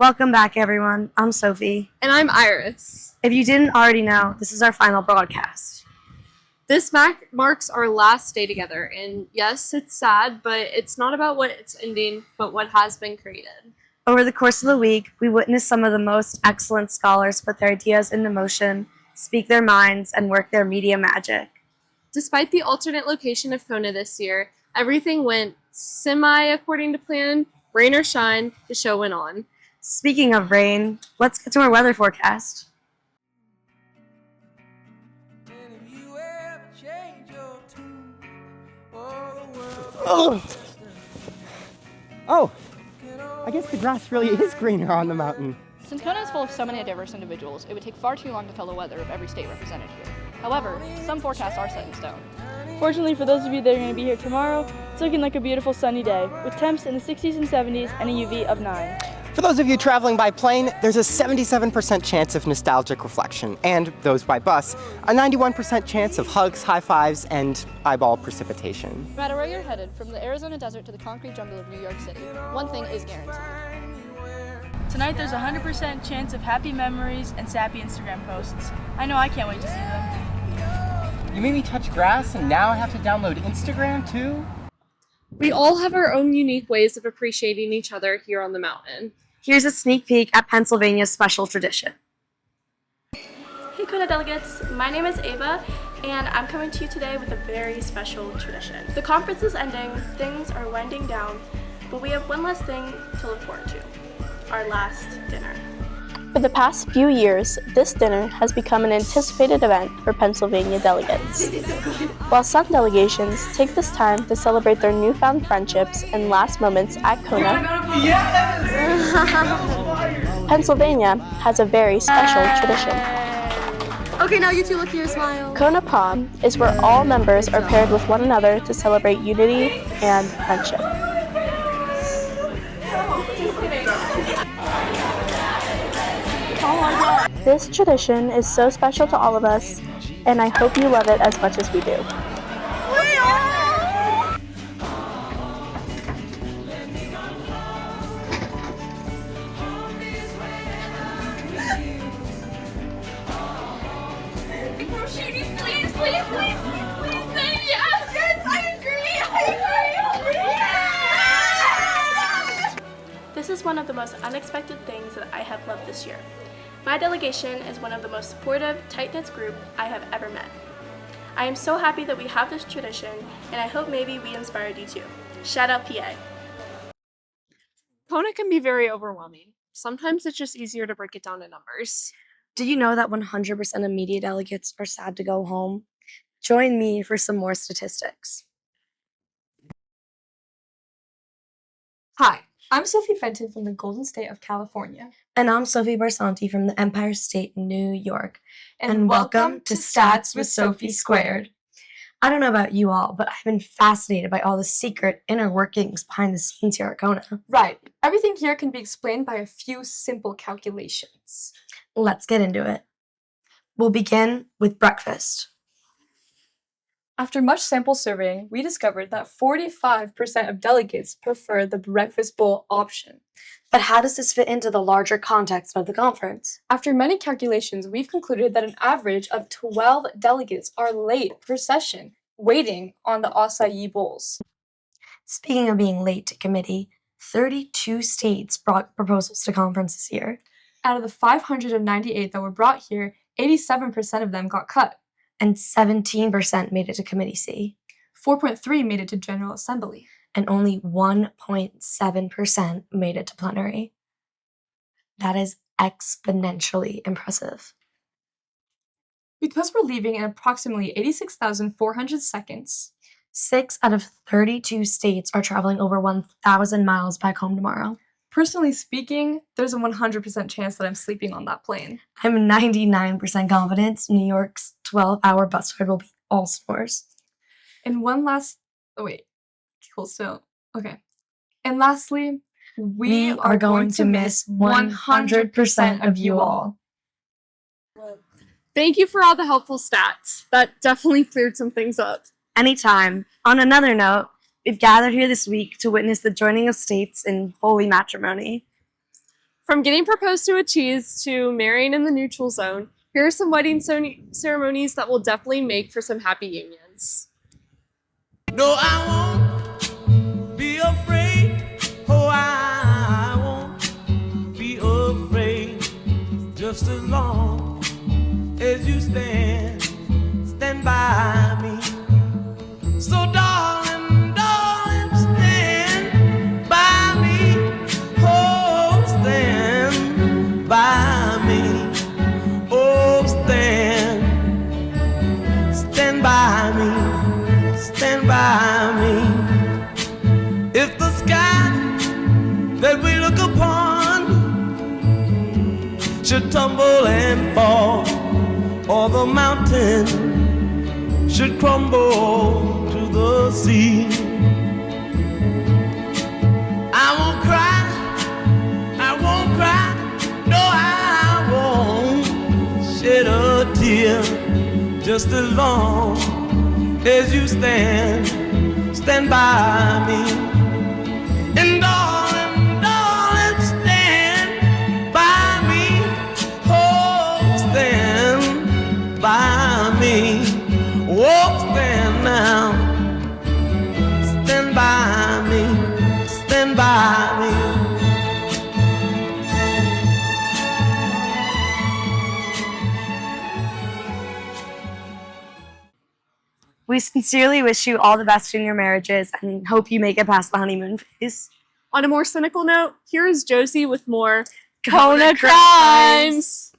Welcome back, everyone. I'm Sophie. And I'm Iris. If you didn't already know, this is our final broadcast. This marks our last day together, and yes, it's sad, but it's not about what it's ending, but what has been created. Over the course of the week, we witnessed some of the most excellent scholars put their ideas into motion, speak their minds, and work their media magic. Despite the alternate location of CONA this year, everything went semi-according to plan. Rain or shine, the show went on. Speaking of rain, let's get to our weather forecast. Oh, I guess the grass really is greener on the mountain. Since CONA is full of so many diverse individuals, it would take far too long to tell the weather of every state represented here. However, some forecasts are set in stone. Fortunately for those of you that are going to be here tomorrow, it's looking like a beautiful sunny day, with temps in the 60s and 70s and a UV of 9. For those of you traveling by plane, there's a 77% chance of nostalgic reflection, and those by bus, a 91% chance of hugs, high fives, and eyeball precipitation. No matter where you're headed, from the Arizona desert to the concrete jungle of New York City, one thing is guaranteed. Tonight there's a 100% chance of happy memories and sappy Instagram posts. I know I can't wait to see them. You made me touch grass, and now I have to download Instagram too? We all have our own unique ways of appreciating each other here on the mountain. Here's a sneak peek at Pennsylvania's special tradition. Hey CONA delegates, my name is Ava, and I'm coming to you today with a very special tradition. The conference is ending, things are winding down, but we have one last thing to look forward to, our last dinner. For the past few years, this dinner has become an anticipated event for Pennsylvania delegates. While some delegations take this time to celebrate their newfound friendships and last moments at CONA, Pennsylvania has a very special tradition. Okay, now you two look here, smile. CONA Prom is where all members are paired with one another to celebrate unity and friendship. This tradition is so special to all of us, and I hope you love it as much as we do. Please say yes! Yes, I agree! This is one of the most unexpected things that I have loved this year. My delegation is one of the most supportive, tight-knit group I have ever met. I am so happy that we have this tradition, and I hope maybe we inspired you too. Shout out PA. CONA can be very overwhelming. Sometimes it's just easier to break it down to numbers. Did you know that 100% of media delegates are sad to go home? Join me for some more statistics. Hi, I'm Sophie Fenton from the Golden State of California. And I'm Sophie Barsanti from the Empire State, New York. And welcome to Stats with Sophie Squared. I don't know about you all, but I've been fascinated by all the secret inner workings behind the scenes here at CONA. Right. Everything here can be explained by a few simple calculations. Let's get into it. We'll begin with breakfast. After much sample surveying, we discovered that 45% of delegates prefer the breakfast bowl option. But how does this fit into the larger context of the conference? After many calculations, we've concluded that an average of 12 delegates are late per session, waiting on the acai bowls. Speaking of being late to committee, 32 states brought proposals to conference this year. Out of the 598 that were brought here, 87% of them got cut. And 17% made it to Committee C. 4.3% made it to General Assembly. And only 1.7% made it to plenary. That is exponentially impressive. Because we're leaving in approximately 86,400 seconds, 6 out of 32 states are traveling over 1,000 miles back home tomorrow. Personally speaking, there's a 100% chance that I'm sleeping on that plane. I'm 99% confident New York's 12-hour bus ride will be all snores. And one last... Oh, wait. Cool, so... Okay. And lastly, we are going to miss 100% of you all. Thank you for all the helpful stats. That definitely cleared some things up. Anytime. On another note, we've gathered here this week to witness the joining of states in holy matrimony. From getting proposed to a cheese to marrying in the neutral zone, here are some wedding ceremonies that will definitely make for some happy unions. No, I won't be afraid. Oh, I won't be afraid. Just as long as you stand by me. So darling, darling, stand by me. Oh, stand by me. Oh, stand by me. Stand by me. If the sky that we look upon should tumble and fall, or the mountain should crumble to the sea, I won't cry, no, I won't shed a tear, just as long as you stand by me. And darling, darling, stand by me. Oh, stand by me. Oh, stand now. Stand by me. Stand by me. We sincerely wish you all the best in your marriages and hope you make it past the honeymoon phase. On a more cynical note, here is Josie with more CONA crimes.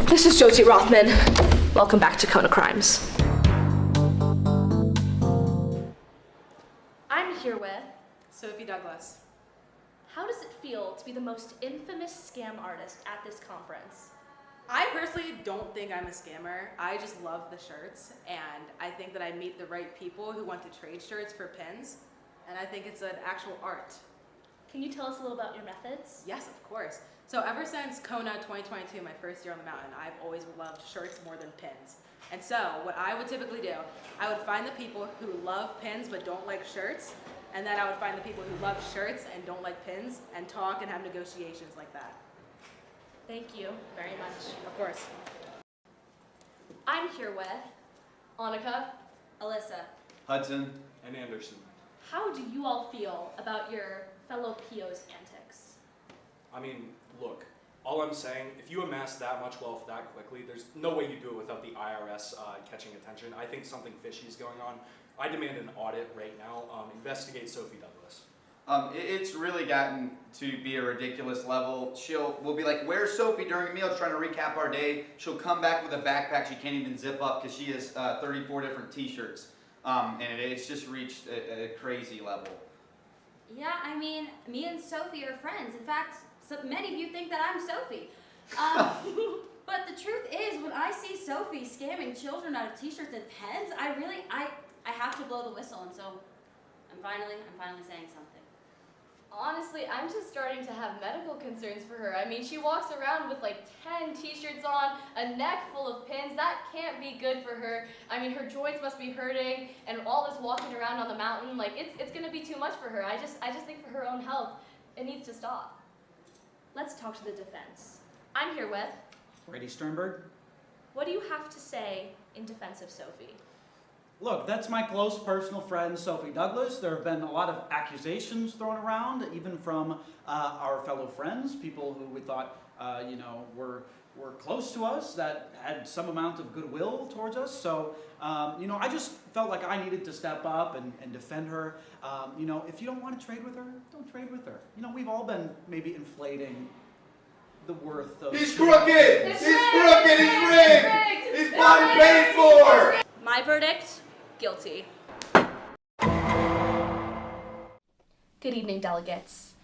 This is Josie Rothman. Welcome back to CONA Crimes. I'm here with. Sophie Douglas. How does it feel to be the most infamous scam artist at this conference? I personally don't think I'm a scammer. I just love the shirts, and I think that I meet the right people who want to trade shirts for pins, and I think it's an actual art. Can you tell us a little about your methods? Yes, of course. So ever since CONA 2022, my first year on the mountain, I've always loved shirts more than pins. And so what I would typically do, I would find the people who love pins but don't like shirts, and then I would find the people who love shirts and don't like pins, and talk and have negotiations like that. Thank you very much. Of course. I'm here with Annika, Alyssa. Hudson, and Anderson. How do you all feel about your fellow PO's antics? I mean, look, all I'm saying, if you amass that much wealth that quickly, there's no way you do it without the IRS catching attention. I think something fishy is going on. I demand an audit right now. Investigate Sophie Douglas. It's really gotten to be a ridiculous level. We'll be like, where's Sophie during a meal trying to recap our day. She'll come back with a backpack she can't even zip up because she has 34 different t-shirts. And it's just reached a crazy level. Yeah, I mean, me and Sophie are friends. In fact, many of you think that I'm Sophie. But the truth is, when I see Sophie scamming children out of t-shirts and pens, I have to blow the whistle, and so I'm finally saying something. Honestly, I'm just starting to have medical concerns for her. I mean, she walks around with like 10 t-shirts on, a neck full of pins. That can't be good for her. I mean, her joints must be hurting, and all this walking around on the mountain, like it's gonna be too much for her. I just think for her own health, it needs to stop. Let's talk to the defense. I'm here with. Brady Sternberg. What do you have to say in defense of Sophie? Look, that's my close personal friend, Sophie Douglas. There have been a lot of accusations thrown around, even from our fellow friends, people who we thought, were close to us, that had some amount of goodwill towards us. So, I just felt like I needed to step up and defend her. If you don't want to trade with her, don't trade with her. We've all been maybe inflating the worth of... He's crooked! He's crooked! He's rigged! He's bought paid for! My verdict, guilty. Good evening, delegates.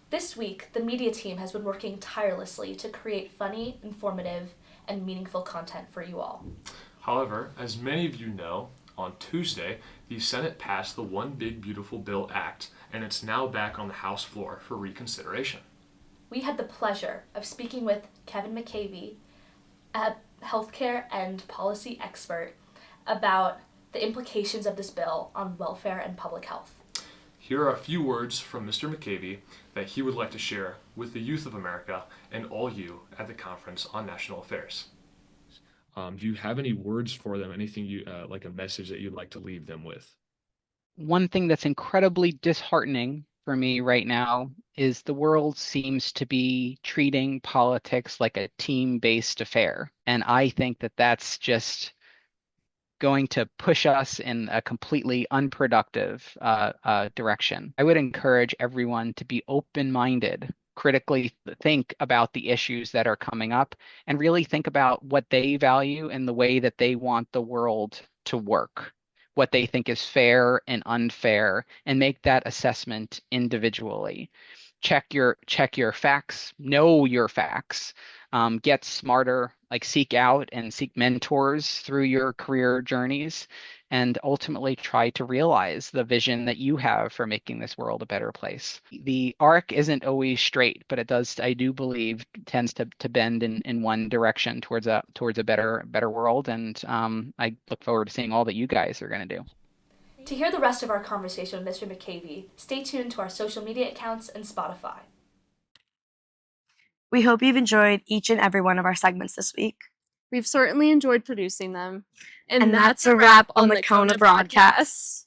This week, the media team has been working tirelessly to create funny, informative, and meaningful content for you all. However, as many of you know, on Tuesday, the Senate passed the One Big Beautiful Bill Act, and it's now back on the House floor for reconsideration. We had the pleasure of speaking with Kevin McCavey, a healthcare and policy expert about the implications of this bill on welfare and public health. Here are a few words from Mr. McCavey that he would like to share with the youth of America and all you at the Conference on National Affairs. Do you have any words for them? Anything you like a message that you'd like to leave them with? One thing that's incredibly disheartening for me right now is the world seems to be treating politics like a team-based affair. And I think that that's just going to push us in a completely unproductive direction. I would encourage everyone to be open-minded, critically think about the issues that are coming up, and really think about what they value and the way that they want the world to work, what they think is fair and unfair, and make that assessment individually. Check your facts, know your facts, get smarter, like seek out and seek mentors through your career journeys, and ultimately try to realize the vision that you have for making this world a better place. The arc isn't always straight, but it does, I do believe, tends to bend in one direction towards a better world. And I look forward to seeing all that you guys are going to do. To hear the rest of our conversation with Mr. McCavey, stay tuned to our social media accounts and Spotify. We hope you've enjoyed each and every one of our segments this week. We've certainly enjoyed producing them. And that's a wrap on the CONA broadcast.